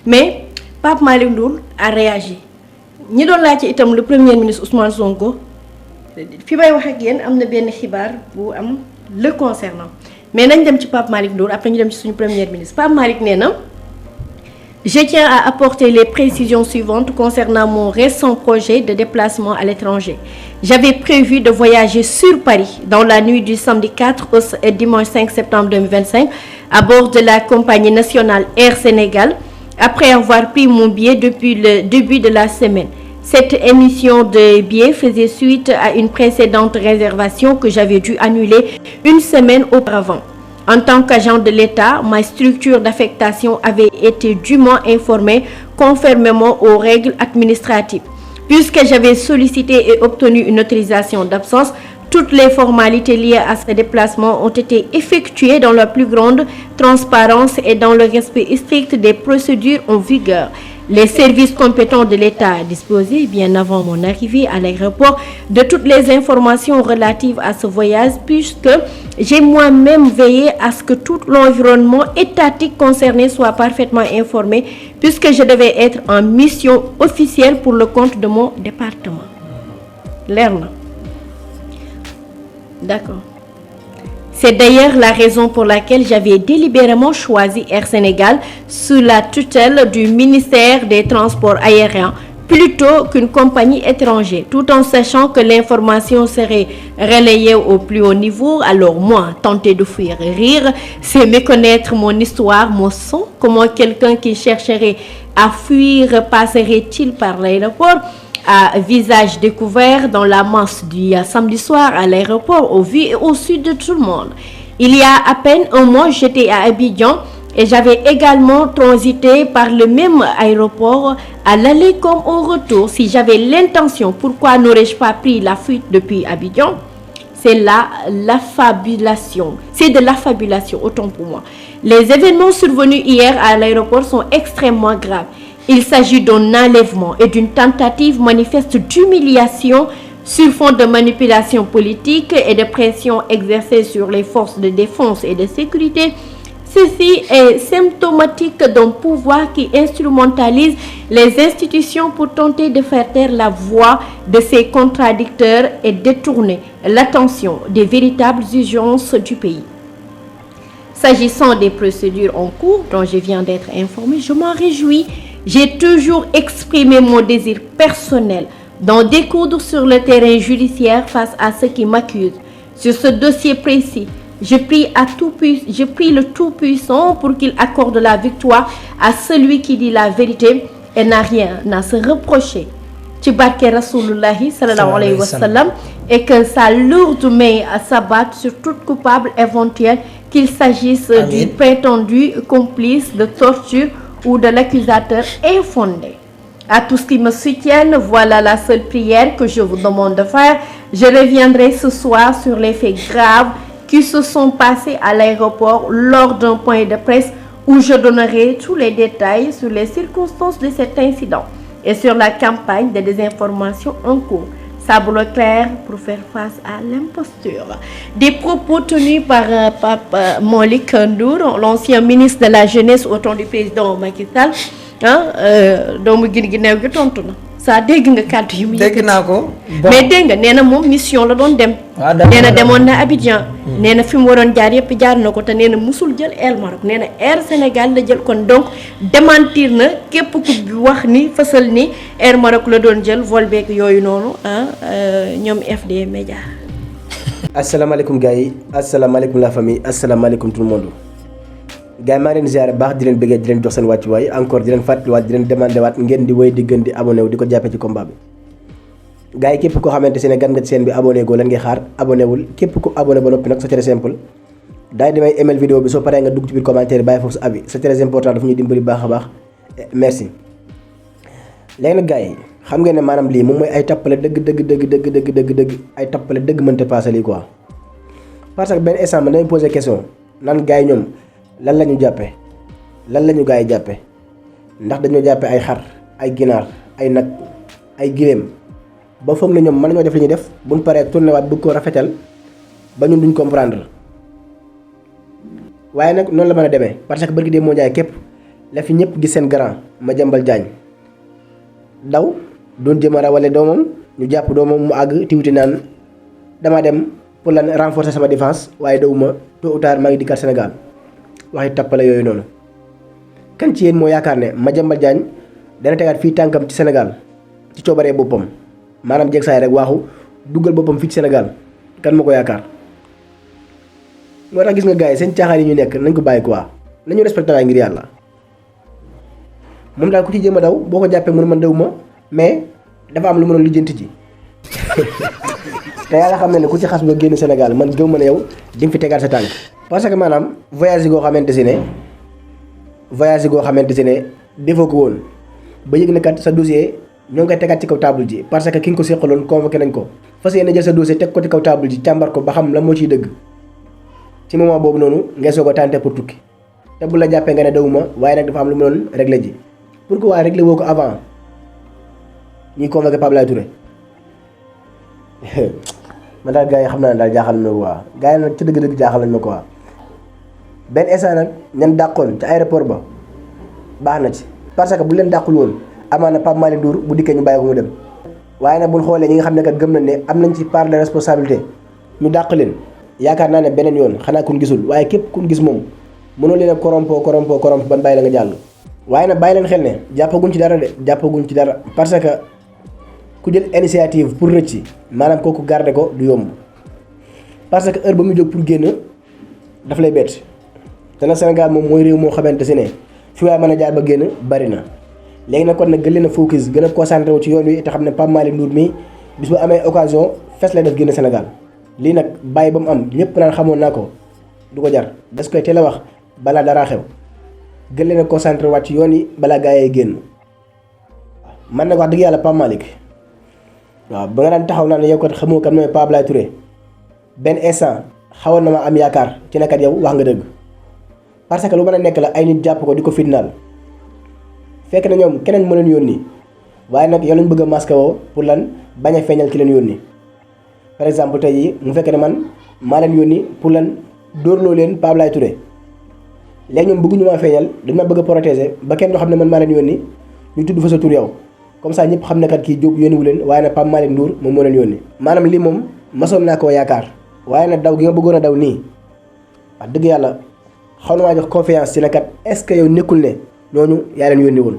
mais Pape Malick Ndour a réagi ñi doon laajte itam le premier ministre Ousmane Sonko fi may wax ak yéen am na benn xibaar bu am le concernant mais nañ dem ci Pape Malick Ndour après ñu dem ci suñu premier ministre Pape Malick nee na je tiens à apporter les précisions suivantes concernant mon récent projet de déplacement à l'étranger. J'avais prévu de voyager sur Paris dans la nuit du samedi 4 au dimanche 5 septembre 2025 à bord de la compagnie nationale Air Sénégal après avoir pris mon billet depuis le début de la semaine. Cette émission de billets faisait suite à une précédente réservation que j'avais dû annuler une semaine auparavant. En tant qu'agent de l'État, ma structure d'affectation avait été dûment informée conformément aux règles administratives. Puisque j'avais sollicité et obtenu une autorisation d'absence, toutes les formalités liées à ce déplacement ont été effectuées dans la plus grande transparence et dans le respect strict des procédures en vigueur. Les services compétents de l'État disposaient, bien avant mon arrivée à l'aéroport, de toutes les informations relatives à ce voyage, puisque j'ai moi-même veillé à ce que tout l'environnement étatique concerné soit parfaitement informé, puisque je devais être en mission officielle pour le compte de mon département. Lerna. D'accord. C'est d'ailleurs la raison pour laquelle j'avais délibérément choisi Air Sénégal sous la tutelle du ministère des Transports aériens plutôt qu'une compagnie étrangère, tout en sachant que l'information serait relayée au plus haut niveau. Alors moi, tenter de fuir et rire, c'est méconnaître mon histoire, mon sang. Comment quelqu'un qui chercherait à fuir passerait-il par l'aéroport à visage découvert dans la masse du samedi soir à l'aéroport, au vu et au sud de tout le monde. Il y a à peine un mois, j'étais à Abidjan et j'avais également transité par le même aéroport à l'aller comme au retour. Si j'avais l'intention, pourquoi n'aurais-je pas pris la fuite depuis Abidjan? C'est l'affabulation. C'est de l'affabulation, autant pour moi. Les événements survenus hier à l'aéroport sont extrêmement graves. Il s'agit d'un enlèvement et d'une tentative manifeste d'humiliation sur fond de manipulation politique et de pression exercée sur les forces de défense et de sécurité. Ceci est symptomatique d'un pouvoir qui instrumentalise les institutions pour tenter de faire taire la voix de ses contradicteurs et détourner l'attention des véritables urgences du pays. S'agissant des procédures en cours dont je viens d'être informé, je m'en réjouis. J'ai toujours exprimé mon désir personnel d'en découdre sur le terrain judiciaire face à ceux qui m'accusent. Sur ce dossier précis, je prie le Tout-Puissant pour qu'il accorde la victoire à celui qui dit la vérité et n'a rien à se reprocher. Ci barke Rasulullahi sallallahu alayhi wa sallam, et que sa lourde main s'abatte sur tout coupable éventuel, qu'il s'agisse du prétendu complice de torture ou de l'accusateur infondé. À tous qui me soutiennent, voilà la seule prière que je vous demande de faire. Je reviendrai ce soir sur les faits graves qui se sont passés à l'aéroport lors d'un point de presse où je donnerai tous les détails sur les circonstances de cet incident et sur la campagne de désinformation en cours. Sabre clair pour faire face à l'imposture. Des propos tenus par Pape Malick Ndour, l'ancien ministre de la Jeunesse au temps du président Macky Sall. doomu Guinée gi tontu na saa dégg nga kàddu yi mu dégg naa ko mais dégg nga nee na moom mission la doon dem. nee na demoon na Abidjan. nee na fi mu waroon jaar yëpp jaar na ko te nee na musul jël Air Maroc nee na Air Sénégal la jël kon donc démentir na képp ku wax ni fësal ni Air Maroc la doon jël vol beeg yooyu noonu ñoom FD Média. asalaamaaleykum gars yi asalaamaaleykum la famille asalaamaaleykum tout le monde. gars yi maa leen ziare baax di leen bëggee di leen jox seen wàccuwaay encore di leen fàttaliwaat di leen demandé waat ngeen di wéy di gën di abonné wu di ko jàppee ci combat bi. gars yi képp koo xamante ne gan nga ci seen bi abonné goo lan ngay xaar abonné wul képp ku abonné ba noppi nag c'est très simple daay damay email vidéo bi soo paree nga dugg ci biir commentaire bàyyi foofu sa avis c'est très important dafa ñuy dimbali baax a baax merci. léegi nag gars yi xam ngeen ne maanaam lii moom mooy ay tappale dëgg ay tappale dëgg mënta passé lii quoi parce que benn instant man damay posé question nan gars yi ñoom lan la ñu jàppee lan la ñu gars yi jàppee ndax dañoo jàppee ay xar ay ginaar ay nag ay giléem ba foog na ñoom mën nañoo def li ñuy def buñ paree tourné waat bëgg ko rafetal ba ñun duñ comprendre waaye nag noonu la mën a demee parce que bërki dee moo jaay képp la fi ñëpp gis seen grand Madiambal Diagne daw doon jëm a rawale doomam ñu jàpp doomam mu àgg tiwti naan dama dem pour lan renforcer sama défense waaye dawuma tôt ou tard maa ngi dikkaat Sénégal waxi tappale yooyu noonu. kan ci yéen moo yaakaar ne Madiambal Diagne dana tegaat fii tànkam ci Sénégal ci coobaree boppam maanaam jeg saay rek waaxu duggal boppam fii ci Sénégal kan moo ko yaakaar. moo tax gis nga gars yi seen caaxaan yi ñu nekk nañ ko bàyyi quoi nañu respecté waay ngir yàlla moom daal ku ci jéem a daw boo ko jàppee mënu man daw ma mais dafa am lu mënoon lijjanti ji te yàlla xam na ne ku ci xas ba génn Sénégal man gëw ma ne yow di nga fi tegaat sa tànk. parce que maanaam voyage goo xamante si ne defoo ko woon ba yëg na kat sa dossier ñoo ngi koy tegaat ci kaw table ji parce que ki nga ko seqaloon convoqué nañ ko fas yéene jël sa dossier teg ko ci kaw table ji càmbar ko ba xam la moo ciy dëgg ci moment boobu noonu ngay soog a tànte pour tukki te bu la jàppee nga ne dawuma waaye nag dafa am lu mu doon réglé ji pourquoi réglé woo ko avant ñuy convoqué Pape Laye Touré man daal gars yi xam naa ne daal jaaxal na quoi gars yi nag ca dëgg-dëgg jaaxal nañ ma quoi benn instant nag ñan dàqoon ca aéroport ba baax na ci parce que bu leen dàqul woon amaana Pape Malick Ndour bu dikkee ñu bàyyi ko mu dem waaye nag buñ xoolee ñi nga xam ne kat gëm nañ ne am nañ ci part de responsabilité ñu dàq leen yaakaar naa ne beneen yoon xanaa kun gisul waaye képp kun gis moom mënoo leen a corrompo ban bàyyi la nga jàll. waaye nag bàyyi leen xel ne jàppaguñ ci dara parce que ku jël initiative pour rëcc maanaam kooku garder ko du yomb parce que heure ba muy jóg pour génn daf lay bett te nag Sénégal moom mooy réew moo xamante si ne fi waaye mën a jaar ba génn bari na léegi nag kon nag gën leen a focus gën a concentré wu ci yoon wi te xam ne Pape Malick Ndour mi bis bu amee occasion fes lay def génn Sénégal lii nag bàyyi ba mu am ñëpp naan xamoon naa ko du ko jar das koy teel a wax balaa dara xew gën leen a concentré waat ci yoon yi balaa gaa yi génn man nag wax dëgg yàlla Pape Malick waaw ba nga daan taxaw naa ne yow kat xamoo kan mooy Pape Laye Touré benn instant xawoon na ma am yaakaar ci ne kat yow wax nga dëgg parce que lu mën a nekk la ay nit jàpp ko di ko fitnaal fekk na ñoom keneen moo leen yónni waaye nag yow lañ bëgg a masque woo pour lan bañ a feeñal ki leen yónni par exemple tey jii mu fekk ne man maa leen yónni pour lan dóorloo leen Pape Laye Touré léegi ñoom bëgguñu maa feeñal dañ ma bëgg a protéger ba kenn doo xam ne man maa leen yónni ñu tudd fa sa tur yow comme ça ñëpp xam ne kat kii Diop yónniwu leen waaye nag Pape Malick Ndour moom moo leen yónni maanaam lii moom masoon naa koo yaakaar waaye nag daw gi nga bëggoon a daw nii wax dëgg yàlla xaw na maa jox confiance ci ne kat est-ce que yow nekkul ne ñooñu yaa leen yónni woon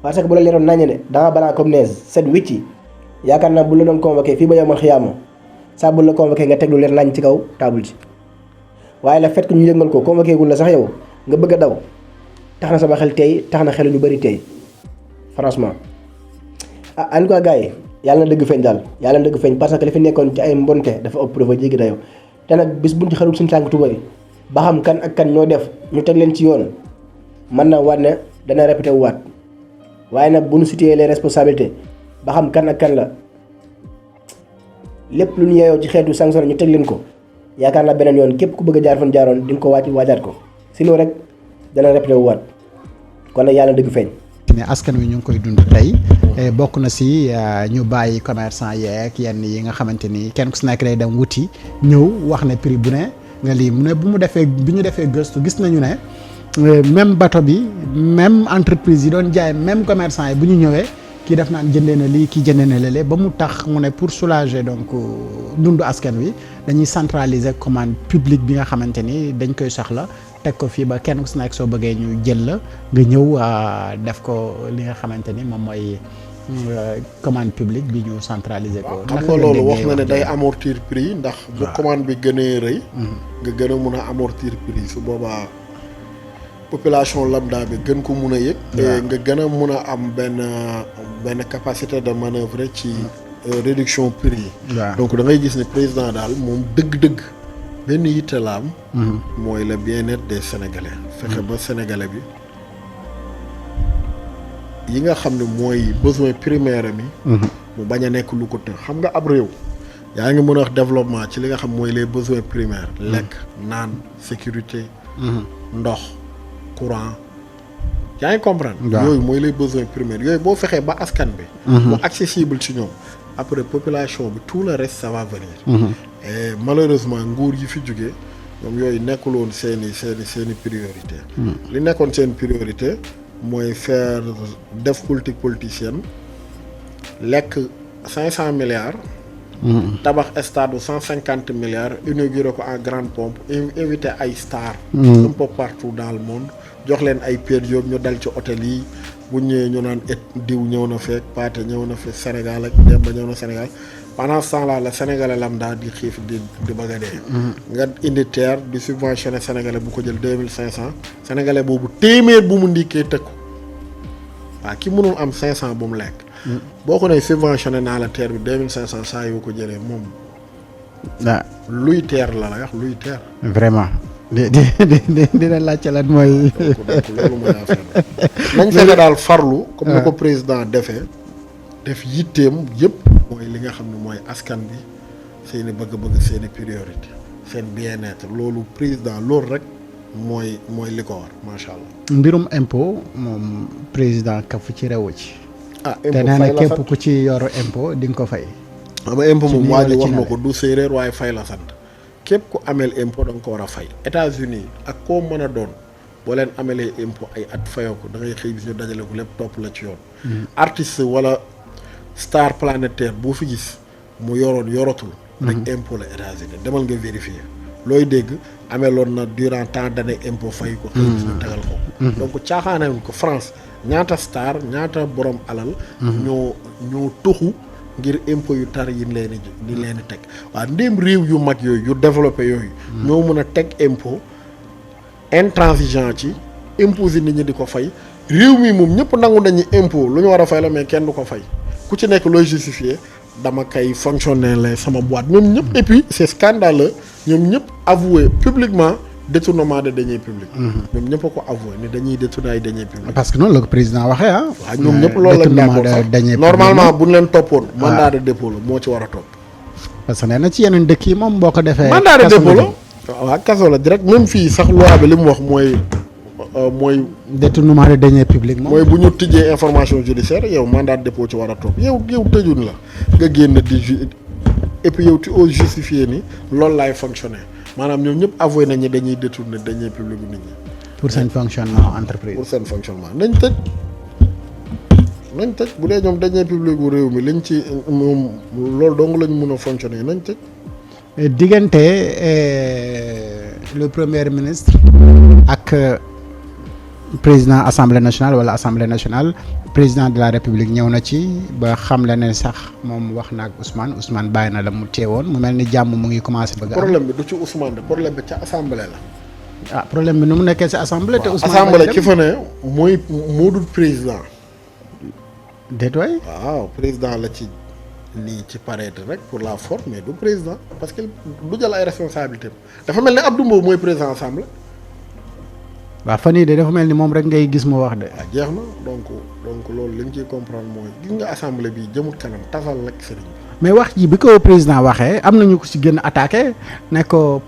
parce que bu la leeroon nañu ne danga balaa comme neige set wicci yaakaar naa bu la doon convoqué fii ba yow man xiyaama saa bu la convoqué nga teg lu leer nañ ci kaw table ji waaye la fait que ñu yëngal ko convoqué gul la sax yow nga bëgg a daw tax na sama xel tey tax na xelu ñu bëri tey franchement en tout cas gars yi yàlla na dëgg feeñ daal yàlla na dëgg feeñ parce que li fi nekkoon ci ay mbonte dafa ëpp dafa jéggi dayoo te nag bis buñ ci xarul suñu tànk tubay ba xam kan ak kan ñoo def ñu teg leen ci yoon mën na waat ne dana répété wu waat waaye nag bu ñu situé les responsabilités ba xam kan ak kan la lépp lu ñu yeeyoo ci xeetu sanction ñu teg leen ko yaakaar naa beneen yoon képp ku bëgg a jaar fan jaaroon di nga ko waajaat ko sinon rek dana répété wu waat kon nag yàlla na dëgg feeñ. ne askan wi ñu ngi koy dund tey bokk na si ñu bàyyi commerçant yeeg yenn yi nga xamante ni kenn ku si nekk day dem wuti ñëw wax ne prix bu ne nga lii mu ne bu ñu defee gëstu gis nañu ne même bateau bi même entreprise yi doon jaay même commerçant yi bu ñu ñëwee kii def naan jëndee na lii kii jëndee na lële ba mu tax mu ne pour soulager donc dundu askan wi dañuy centraliser commande publique bi nga xamante ni dañ koy soxla teg ko fii ba kenn ku si nekk soo bëggee ñu jël la nga ñëw def ko li nga xamante ni moom mooy commande publique bi ñu centraliser ko. xam nga loolu wax na ne day amortir prix ndax bu commande bi gënee rëy. nga gën a mun a amortir prix su boobaa population lambda bi gën ko mun a yëg. nga gën a mun a am benn capacité de manœuvre ci réduction prix yi. donc da ngay gis ne président daal moom dëgg-dëgg. benn yitte la am mooy le bien-être des sénégalais fexe ba sénégalais bi yi nga xam ne mooy besoin primaire mi mu bañ a nekk lu ko të xam nga ab réew yaa ngi mën a wax développement ci li nga xam mooy les besoins primaires lekk naan sécurité ndox courant yaa ngi comprendre yooyu mooy les besoins primaires yooyu boo fexee ba askan bi mu accessible ci ñoom après population bi tout le reste ça va venir et malheureusement nguur yi fi jógee ñoom yooyu nekkul woon seeni priorité. li nekkoon seen priorité mooy faire def politique politicienne lekk 500 milliards. tabax stade bu 150 milliards inauguré ko en grande pompe invité ay stars. un peu partout dans le monde jox leen ay période ñu dal ci hôtel yi bu ñëwee ñu naan diw ñëw na fekk Pathé ñëw na fekk Sénégal ak Demba ñëw na Sénégal pendant ce temps-là la Sénégalais lambda di xiif di bëgg a dee. nga indi terre di subventionné Sénégalais bu ko jël 2500 Sénégalais boobu téeméer bu mu ndikkee tëkku waaw ki mënul am 500 bu mu lekk. boo ko nee subventionné naa la terre bi 2500 saa yoo ko jëlee moom. waaw luy terre la wax luy terre. vraiment. dina laajte lan mooy. donc loolu mooy affaire nañ fexe daal farlu. comme ni ko président defee. def yitteem yëpp. mooy li nga xam ne mooy askan bi seeni bëgg-bëgg seeni priorité seen bien-être loolu président loolu rek mooy li ko war macha allah. mbirum impôt moom président kafu ci rewu ci. impôt te nee na képp ku ci yor impôt di nga ko fay. xam nga impôt moom waa ji wax na ko du séeréer waaye fay la sant. képp ku ameel impôt da nga ko war a fay. États-Unis ak koo mën a doon boo leen amelee impôt ay at fayoo ko da ngay xëy bis ñu dajale ko lépp topp la ci yoon. artiste wala star planétaire boo fi gis mu yoratul. rek impôt la États-Unis demal nga vérifier. looy dégg ameeloon na durant tant d'années impôt fay ko. xëy bis ñu tegal ko. donc caaxaanewuñ ko France ñaata star ñaata borom alal. ñoo toxu. ngir impôt yu tar yi leen di teg waaw ndéem réew yu mag yooyu yu développé yooyu. ñoo mën a teg impôt intransigeant ci imposer nit ñi di ko fay réew mi moom ñëpp nangu nañu impôt lu ñu war a fay la mais kenn du ko fay ku ci nekk looy justifier dama kay fonctionner la sama boîte ñoom ñëpp. et puis c'est scandaleux ñoom ñëpp avoué publiquement détournement de deniers publics. ñoom ñëpp a ko avoué ni dañuy détourner ay deniers publics. parce que noonu la ko président waxee ah. waaw ñoom ñëpp loolu lañ d'accord sax normalement bu ñu leen toppoon. mandat de dépôt la moo ci war a topp. parce que nee na ci yeneen dëkk yi moom boo ko defee. mandat de dépôt la waaw kaso la direct même fii sax loi bi li mu wax mooy. détournement de deniers publics moom. mooy bu ñu tijjee information judiciaire yow mandat de dépôt ci war a topp yow tëjuñ la nga génn di et puis yow tu oses justifier ni loolu laay fonctionner. maanaam ñoom ñëpp avoué nañ ni dañuy détourner deniers publics nit ñi. pour seen fonctionnement entreprise. pour seen fonctionnement nañ tëj bu dee ñoom deniers publics bu réew mi liñ ci moom loolu dong lañ mën a fonctionner nañ tëj. diggante le premier ministre ak président assemblée nationale wala assemblée nationale président de la république ñëw na ci ba xam la ne sax moom wax na ak Ousmane bàyyi na la mu teewoon mu mel ni jàmm mu ngi commencé bëgg am. problème bi du ci Ousmane de problème bi ca assemblée la. problème bi nu mu nekkee ci assemblée. te Ousmane assemblée ki fa ne moo dul président. déet waay. waaw président la ci lii ci paraître rek pour la forme mais du président parce que du jël ay responsabilités dafa mel ni Abdou Mbow mooy président assemblée. waaw fan yii de dafa mel ni moom rek ngay gis mu wax de. waaw jeex na donc loolu li ñu ciy comprendre mooy gis nga assemblée bi jëmul kanam tasal rek sëriñ bi. mais wax ji bi ko président waxee am nañu ko ci gën a attaqué ne ko.